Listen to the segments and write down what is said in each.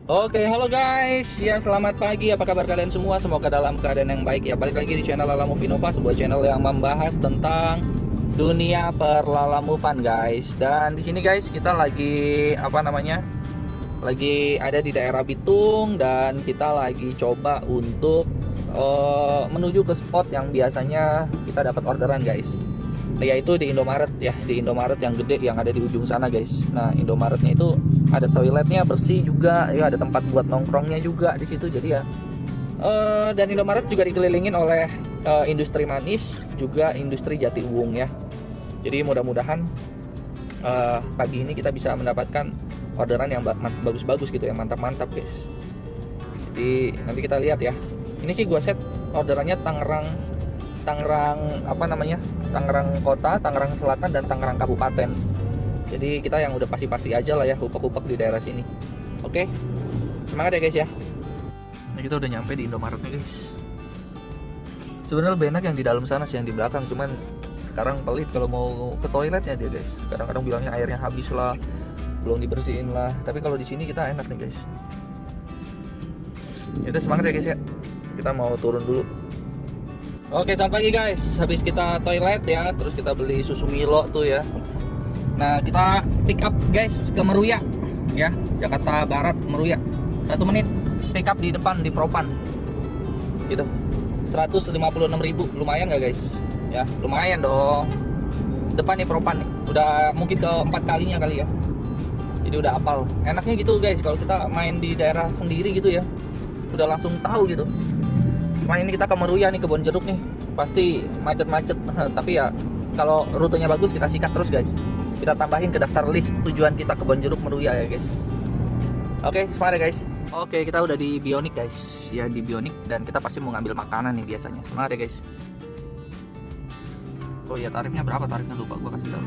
Oke, halo guys. Ya, selamat pagi. Apa kabar kalian semua? Semoga dalam keadaan yang baik ya. Balik lagi di channel Lala Move Innova, sebuah channel yang membahas tentang dunia perlalamuvan, guys. Dan di sini guys, kita lagi Lagi ada di daerah Bitung dan kita lagi coba untuk menuju ke spot yang biasanya kita dapat orderan, guys. Yaitu di Indomaret ya, di Indomaret yang gede yang ada di ujung sana, guys. Nah, Indomaretnya itu ada toiletnya bersih juga ya, ada tempat buat nongkrongnya juga di situ. Jadi ya dan Indomaret juga dikelilingin oleh industri manis, juga industri Jatiwung ya. Jadi mudah-mudahan pagi ini kita bisa mendapatkan orderan yang bagus-bagus gitu ya, mantap-mantap guys. Jadi nanti kita lihat ya. Ini sih gua set orderannya Tangerang Kota, Tangerang Selatan, dan Tangerang Kabupaten. Jadi kita yang udah pasti-pasti aja lah ya, upek-upek di daerah sini. Oke, semangat ya guys ya. Nah, kita udah nyampe di Indomaretnya guys. Sebenarnya lebih enak yang di dalam sana sih, yang di belakang. Cuman sekarang pelit kalau mau ke toiletnya dia guys. Kadang-kadang bilangnya airnya habis lah, belum dibersihin lah. Tapi kalau di sini kita enak nih guys. Yaudah, semangat ya guys ya. Kita mau turun dulu. Oke, selamat pagi guys. Habis kita toilet ya, terus kita beli susu Milo tuh ya. Nah, kita pick up guys ke Meruya ya, Jakarta Barat, Meruya. 1 menit pick up di depan di Propan. Gitu. 156.000, lumayan gak guys? Ya, lumayan dong. Depan nih Propan nih. Udah mungkin keempat kalinya kali ya. Jadi udah apal. Enaknya gitu guys, kalau kita main di daerah sendiri gitu ya. Udah langsung tahu gitu. Cuma ini kita ke Meruya nih, Kebon Jeruk nih. Pasti macet-macet. Tapi ya kalau rutenya bagus kita sikat terus guys. Kita tambahin ke daftar list tujuan kita Kebon Jeruk, Meruya ya guys. Oke, semangat ya guys. Oke, kita udah di Bionik guys. Ya, di Bionik, dan kita pasti mau ngambil makanan nih biasanya. Semangat ya guys. Oh iya, tarifnya berapa? Tarifnya lupa gua kasih tahu.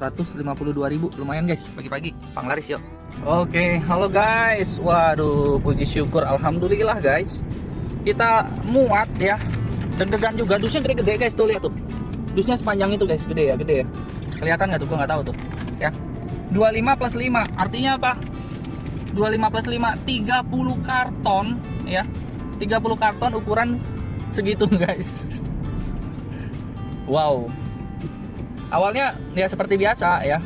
Tuh, 152.000, lumayan guys, pagi-pagi panglaris yuk. Oke, halo guys. Waduh, puji syukur, alhamdulillah guys. Kita muat ya. Deg-degan juga, dusnya gede-gede guys, tuh lihat tuh. Dusnya sepanjang itu guys, gede ya. Kelihatan nggak tuh? Gua nggak tahu tuh. Ya. 25 plus 5, artinya apa? 25 plus 5, 30 karton ya. 30 karton ukuran segitu guys. Wow. Awalnya ya seperti biasa ya.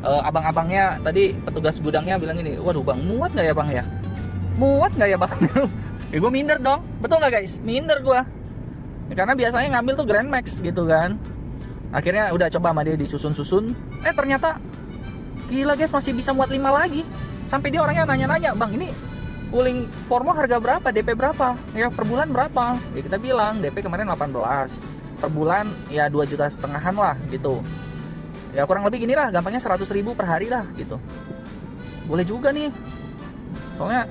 Abang-abangnya tadi, petugas gudangnya bilang ini, waduh bang, muat nggak ya bang ya? Muat nggak ya bang? Ya gue minder dong, betul nggak guys? Minder gue. Ya, karena biasanya ngambil tuh Grand Max gitu kan. Akhirnya udah coba sama dia disusun-susun. Ternyata gila guys, masih bisa muat 5 lagi. Sampai dia orangnya nanya-nanya, bang ini wuling Formo harga berapa? DP berapa? Ya per bulan berapa? Ya kita bilang DP kemarin 18. Per bulan ya 2,5 jutaan lah gitu. Ya kurang lebih gini lah, gampangnya 100.000 per hari lah gitu. Boleh juga nih. Soalnya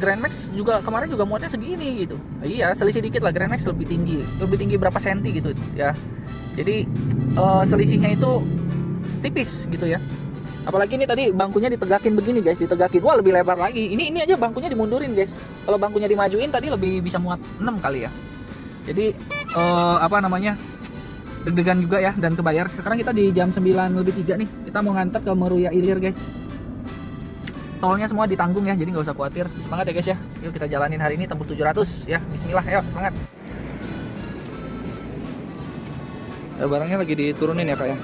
Grand Max juga kemarin juga muatnya segini gitu. Iya, selisih dikit lah, Grand Max lebih tinggi. Lebih tinggi berapa senti gitu ya. Jadi selisihnya itu tipis gitu ya. Apalagi ini tadi bangkunya ditegakin begini guys, ditegakin. Wah, lebih lebar lagi. Ini aja bangkunya dimundurin guys. Kalau bangkunya dimajuin tadi lebih bisa muat 6 kali ya. Jadi deg-degan juga ya, dan kebayar. Sekarang kita di jam 9:03 nih. Kita mau nganter ke Meruya Ilir guys. Tolnya semua ditanggung ya, jadi nggak usah khawatir. Semangat ya guys ya. Yuk kita jalanin hari ini tembus 700 ya. Bismillah, ayo semangat. Barangnya lagi diturunin ya kak ya.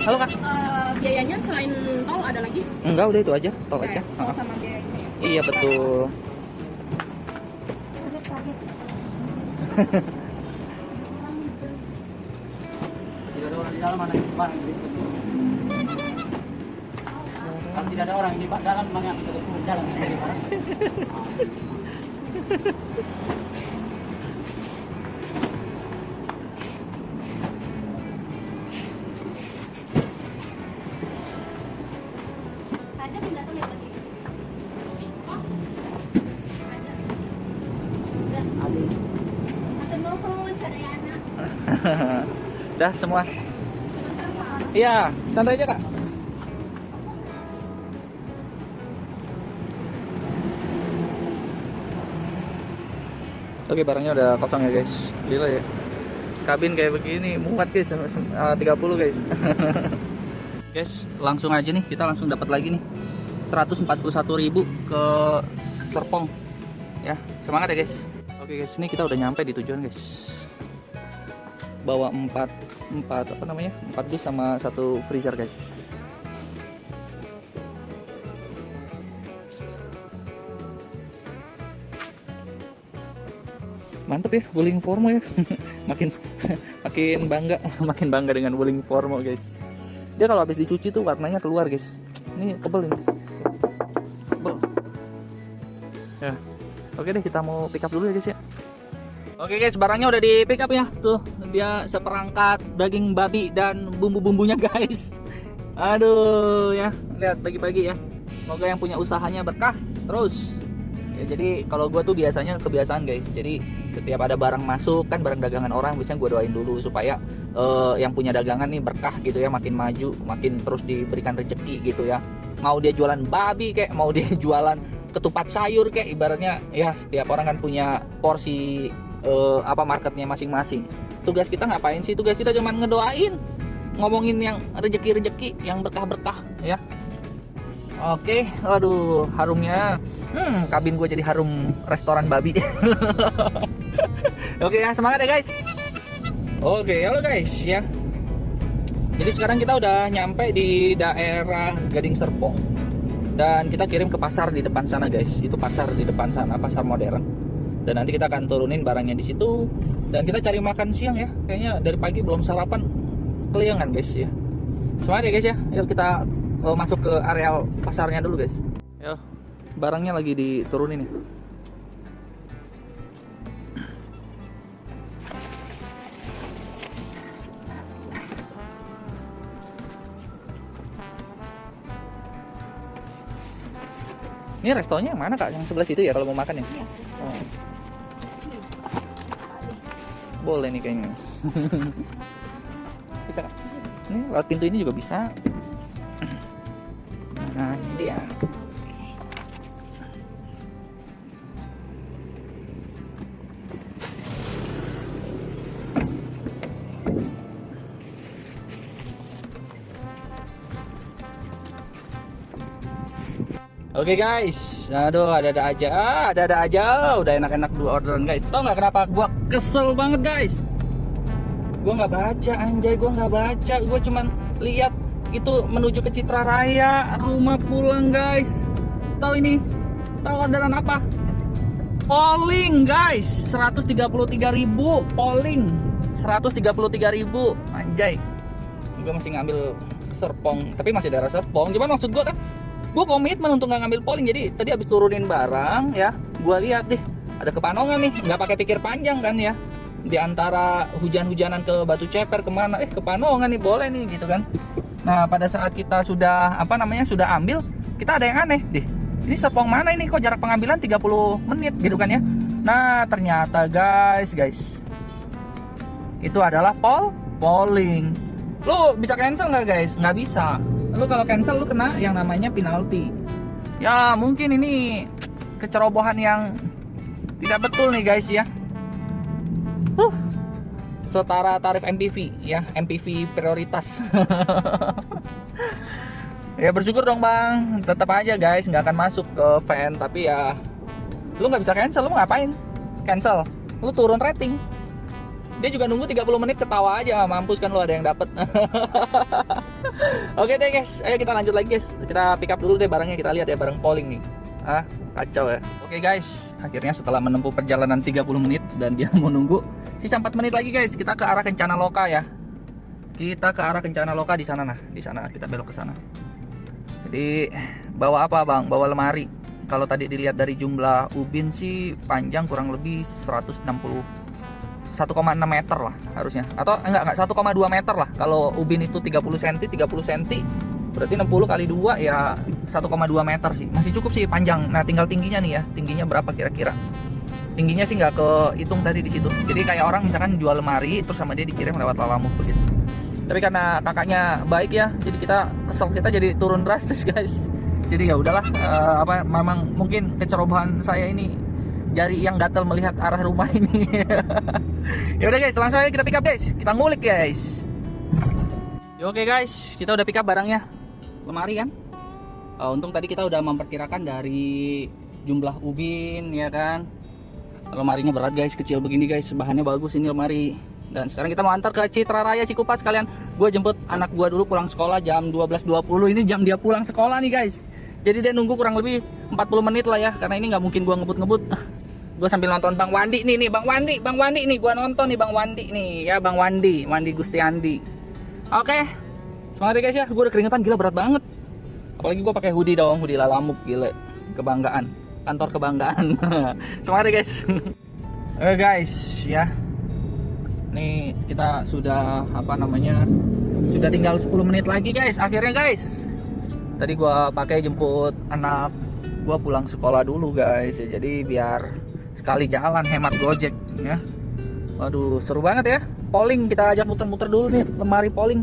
Halo Kak. Biayanya selain tol ada lagi? Enggak, udah itu aja, tol aja. Tol sama biayanya ya? Iya betul. Tidak ada orang di dalam, mana barang itu. Kalau tidak ada orang di dalam, mana kita tutup jalan. Raja belum datang ya berarti? Oh? Raja. Udah. Habis. Hatur nuhun, sadayana. Dah semua. Iya, santai aja Kak. Oke, barangnya udah kosong ya guys. Gila ya. Kabin kayak begini muat guys, 30 guys. Guys, langsung aja nih kita langsung dapat lagi nih 141.000 ke Serpong. Ya, semangat ya guys. Oke guys, ini kita udah nyampe di tujuan guys. Bawa 4 apa namanya? 4 dus sama 1 freezer guys. Mantep ya Wuling Formo ya. makin bangga dengan Wuling Formo guys. Dia kalau habis dicuci tuh warnanya keluar guys. Ini tebel ini. Tebel. Ya. Oke deh, kita mau pick up dulu ya guys ya. Oke guys, barangnya udah di pick up ya. Tuh, dia seperangkat daging babi dan bumbu-bumbunya guys. Aduh ya, lihat pagi-pagi ya. Semoga yang punya usahanya berkah terus. Ya, jadi kalau gue tuh biasanya kebiasaan guys. Jadi setiap ada barang masuk kan, barang dagangan orang, biasanya gue doain dulu supaya yang punya dagangan nih berkah gitu ya, makin maju, makin terus diberikan rezeki gitu ya. Mau dia jualan babi kayak, mau dia jualan ketupat sayur kayak, ibaratnya ya setiap orang kan punya porsi marketnya masing-masing. Tugas kita ngapain sih? Tugas kita cuma ngedoain, ngomongin yang rezeki-rezeki, yang berkah-berkah ya. Oke, aduh harumnya. Kabin gue jadi harum restoran babi. Oke ya, semangat ya guys. Oke, halo guys ya. Jadi sekarang kita udah nyampe di daerah Gading Serpong dan kita kirim ke pasar di depan sana guys. Itu pasar di depan sana, pasar modern. Dan nanti kita akan turunin barangnya di situ dan kita cari makan siang ya. Kayaknya dari pagi belum sarapan, keliangan guys ya. Semangat ya guys ya. Yuk kita masuk ke areal pasarnya dulu guys. Yo, barangnya lagi diturunin ya. Ini restonya yang mana Kak? Yang sebelah situ ya kalau mau makan ya? Iya. Oh. Boleh nih kayaknya. Bisa Kak? Ini lewat pintu ini juga bisa. Nah ini dia. Oke guys, aduh ada aja, udah enak-enak 2 orderan guys. Tau nggak kenapa gua kesel banget guys? Gua nggak baca anjay, gua nggak baca, gua cuman lihat itu menuju ke Citra Raya, rumah pulang guys. Tahu ini? Tahu orderan apa? Polling guys, 133.000 polling, 133.000 anjay. Gua masih ngambil Serpong, tapi masih daerah Serpong. Cuman maksud gua kan, gue komitmen untuk nggak ngambil polling. Jadi tadi habis turunin barang ya, gue lihat deh ada Kepanongan nih, nggak pakai pikir panjang kan ya, di antara hujan-hujanan ke Batu Ceper kemana, Kepanongan nih boleh nih gitu kan. Nah pada saat kita sudah sudah ambil, kita ada yang aneh deh, ini Serpong mana ini kok jarak pengambilan 30 menit gitu kan ya. Nah ternyata guys itu adalah polling. Lu bisa cancel nggak guys? Nggak bisa. Lu kalau cancel lu kena yang namanya penalti. Ya mungkin ini kecerobohan yang tidak betul nih guys ya. Setara tarif MPV ya, MPV prioritas. Ya bersyukur dong bang, tetap aja guys nggak akan masuk ke fan, tapi ya lu nggak bisa cancel. Lu mau ngapain? Cancel, lu turun rating. Dia juga nunggu 30 menit ketawa aja, mampus kan lo ada yang dapet. Oke deh guys, ayo kita lanjut lagi guys. Kita pick up dulu deh barangnya, kita lihat ya barang polling nih. Kacau ya. Oke guys, akhirnya setelah menempuh perjalanan 30 menit dan dia mau nunggu sisa 4 menit lagi guys, kita ke arah Kencana Loka ya. Kita ke arah Kencana Loka di sana nah, di sana kita belok ke sana. Jadi bawa apa bang? Bawa lemari. Kalau tadi dilihat dari jumlah ubin sih panjang kurang lebih 1,6 meter lah harusnya. Atau enggak 1,2 meter lah. Kalau ubin itu 30 cm, berarti 60 kali 2 ya 1,2 meter sih. Masih cukup sih panjang. Nah, tinggal tingginya nih ya. Tingginya berapa kira-kira? Tingginya sih nggak kehitung tadi di situ. Jadi kayak orang misalkan jual lemari terus sama dia dikirim lewat Lalamove begitu. Tapi karena kakaknya baik ya, jadi kita kesel, kita jadi turun drastis guys. Jadi ya udahlah, memang mungkin kecerobohan saya ini jari yang gatal melihat arah rumah ini. Ya udah guys, langsung aja kita pick up guys. Kita ngulik guys. Oke guys, kita udah pick up barangnya. Lemari kan? Untung tadi kita udah memperkirakan dari jumlah ubin ya kan. Lemarinya berat guys, kecil begini guys. Bahannya bagus ini lemari. Dan sekarang kita mau antar ke Citra Raya Cikupa sekalian. Gue jemput anak gue dulu pulang sekolah jam 12.20. Ini jam dia pulang sekolah nih guys. Jadi dia nunggu kurang lebih 40 menit lah ya. Karena ini nggak mungkin gue ngebut-ngebut. Gue sambil nonton Bang Wandi nih Bang Wandi nih gue nonton nih Bang Wandi nih ya, Bang Wandi Gustiandi. Oke, semangat ya guys ya. Gue udah keringetan gila, berat banget. Apalagi gue pakai hoodie dong, hoodie Lalamove gila, kebanggaan, kantor kebanggaan. Semangat ya guys. Oke guys ya, nih kita sudah sudah tinggal 10 menit lagi guys. Akhirnya guys, tadi gue pakai jemput anak gue pulang sekolah dulu guys ya, jadi biar sekali jalan hemat gojek ya. Waduh seru banget ya. Polling kita ajak muter-muter dulu nih, lemari polling.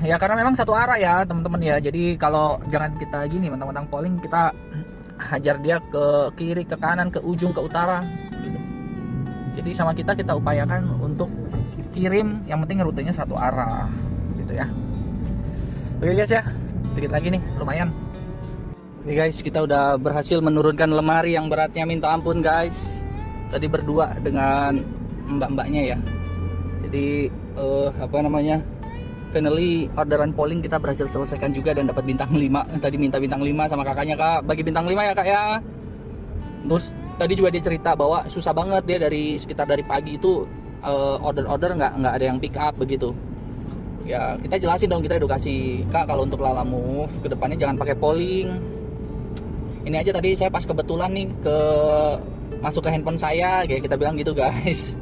Ya karena memang satu arah ya teman-teman ya. Jadi kalau jangan kita gini mentang-mentang polling kita hajar dia ke kiri, ke kanan, ke ujung, ke utara gitu. Jadi sama kita upayakan untuk kirim, yang penting rutenya satu arah gitu ya. Oke guys ya, dikit lagi nih lumayan. Oke guys, kita udah berhasil menurunkan lemari yang beratnya minta ampun guys. Tadi berdua dengan mbak-mbaknya ya. Jadi finally orderan polling kita berhasil selesaikan juga dan dapat bintang 5. Tadi minta bintang 5 sama kakaknya, Kak, bagi bintang 5 ya Kak ya. Terus tadi juga dia cerita bahwa susah banget dia dari sekitar dari pagi itu order nggak ada yang pick up begitu. Ya kita jelasin dong, kita edukasi, Kak, kalau untuk Lalamove kedepannya jangan pakai polling. Ini aja tadi saya pas kebetulan nih masuk ke handphone saya, kayak kita bilang gitu guys.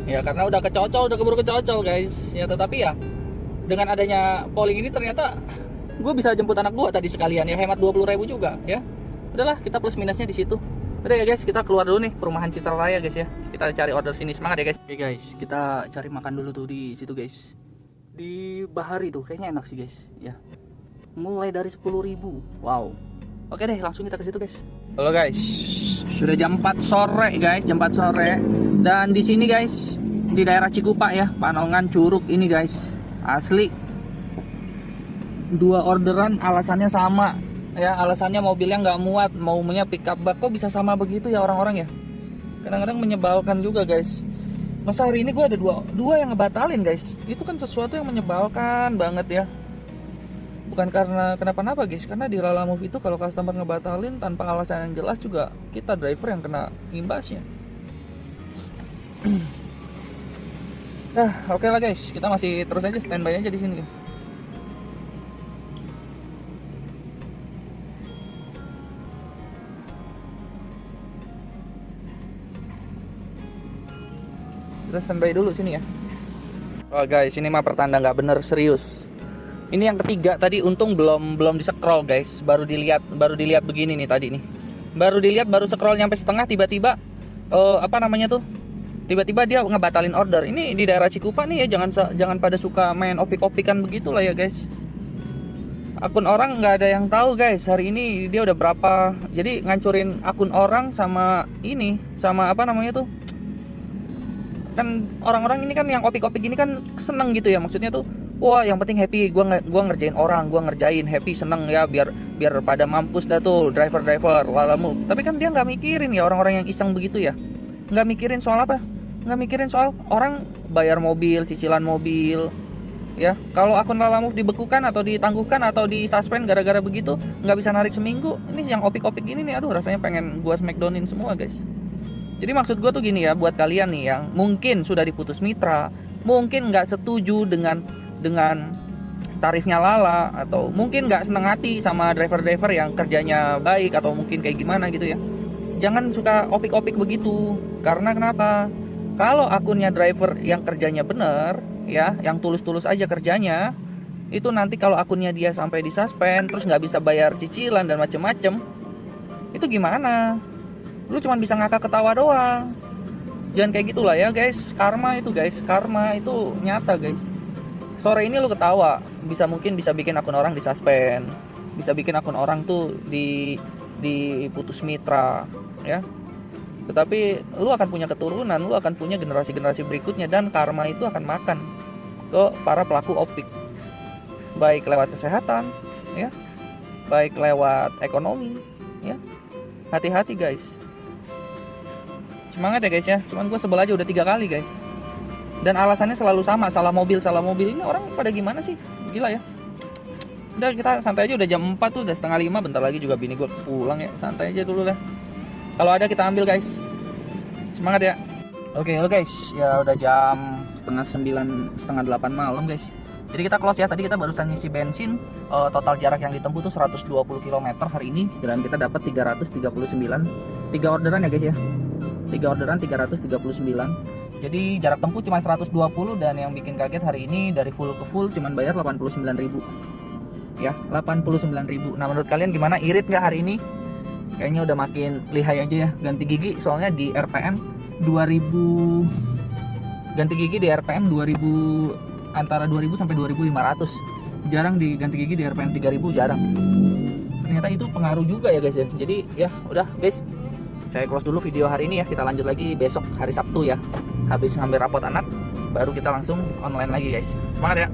Ya karena udah keburu kecocol guys. Ya tetapi ya dengan adanya polling ini ternyata gue bisa jemput anak gue tadi sekalian ya, hemat 20.000 juga ya. Udahlah, kita plus minusnya di situ. Udah ya guys, kita keluar dulu nih perumahan Citra Raya guys ya. Kita cari order sini, semangat ya guys. Oke guys, kita cari makan dulu tuh di situ guys. Di Bahari tuh kayaknya enak sih guys ya. Mulai dari 10.000. Wow. Oke deh, langsung kita ke situ guys. Halo guys, sudah jam 4 sore guys, jam 4 sore. Dan di sini guys, di daerah Cikupa ya, Panongan Curug ini guys. Asli 2 orderan alasannya sama ya, alasannya mobilnya nggak muat, maunya pick up bak. Kok bisa sama begitu ya orang-orang ya? Kadang-kadang menyebalkan juga guys. Masa hari ini gue ada dua yang ngebatalin guys. Itu kan sesuatu yang menyebalkan banget ya. Bukan karena kenapa-napa guys, karena di Lalamove itu kalau customer ngebatalin tanpa alasan yang jelas juga kita driver yang kena imbasnya. Nah, oke lah guys, kita masih terus aja standby aja di sini guys. Kita standby dulu sini ya. Oh guys, ini mah pertanda nggak bener, serius. Ini yang ketiga tadi, untung belum di scroll guys, baru dilihat begini nih tadi nih. Baru scroll nyampe setengah tiba-tiba tiba-tiba dia ngebatalin order. Ini di daerah Cikupa nih ya, jangan pada suka main opik-opikan begitu lah ya guys. Akun orang nggak ada yang tahu guys. Hari ini dia udah berapa, jadi ngancurin akun orang sama kan orang-orang ini kan yang opik-opik ini kan seneng gitu ya, maksudnya tuh wah yang penting happy, gua ngerjain orang, gua ngerjain happy, seneng ya, biar pada mampus dah tuh driver Lalamove. Tapi kan dia nggak mikirin ya orang-orang yang iseng begitu ya. nggak mikirin soal apa, nggak mikirin soal orang bayar mobil, cicilan mobil, ya. Kalau akun Lalamove dibekukan atau ditangguhkan atau disuspend gara-gara begitu, nggak bisa narik seminggu. Ini yang opik-opik gini nih, aduh rasanya pengen gua smackdownin semua guys. Jadi maksud gua tuh gini ya, buat kalian nih yang mungkin sudah diputus mitra, mungkin nggak setuju dengan tarifnya Lala, atau mungkin nggak seneng hati sama driver-driver yang kerjanya baik, atau mungkin kayak gimana gitu ya. Jangan suka opik-opik begitu. Karena kenapa? Kalau akunnya driver yang kerjanya bener, ya, yang tulus-tulus aja kerjanya, itu nanti kalau akunnya dia sampai disuspend, terus nggak bisa bayar cicilan dan macem-macem, itu gimana? Lu cuma bisa ngakak ketawa doang. Jangan kayak gitulah ya guys. Karma itu nyata guys. Sore ini lu ketawa, mungkin bisa bikin akun orang disuspend, bisa bikin akun orang tuh diputus mitra, ya. Tetapi lu akan punya keturunan, lu akan punya generasi-generasi berikutnya, dan karma itu akan makan ke para pelaku opik, baik lewat kesehatan, ya, baik lewat ekonomi, ya. Hati-hati guys. Semangat ya guys ya. Cuman gue sebel aja udah 3 kali guys. Dan alasannya selalu sama, salah mobil. Ini orang pada gimana sih? Gila ya. Udah kita santai aja, udah jam 4 tuh, udah setengah 5, bentar lagi juga bini gue pulang ya. Santai aja dulu lah. Kalau ada kita ambil guys. Semangat ya. Oke guys, ya udah jam setengah 9, setengah 8 malam guys. Jadi kita close ya. Tadi kita barusan ngisi bensin. Total jarak yang ditempuh tuh 120 km hari ini, dan kita dapat 339. 3 orderan ya guys ya. 3 orderan 339. Jadi jarak tempuh cuma 120, dan yang bikin kaget hari ini dari full ke full cuman bayar 89.000. Ya, 89.000. Nah, menurut kalian gimana? Irit nggak hari ini? Kayaknya udah makin lihai aja ya. Ganti gigi soalnya di RPM 2000. Ganti gigi di RPM 2000, antara 2000 sampai 2500. Jarang diganti gigi di RPM 3000, jarang. Ternyata itu pengaruh juga ya guys ya. Jadi ya udah guys, saya close dulu video hari ini ya. Kita lanjut lagi besok hari Sabtu ya. Habis ngambil rapot anak, baru kita langsung online lagi guys. Semangat ya.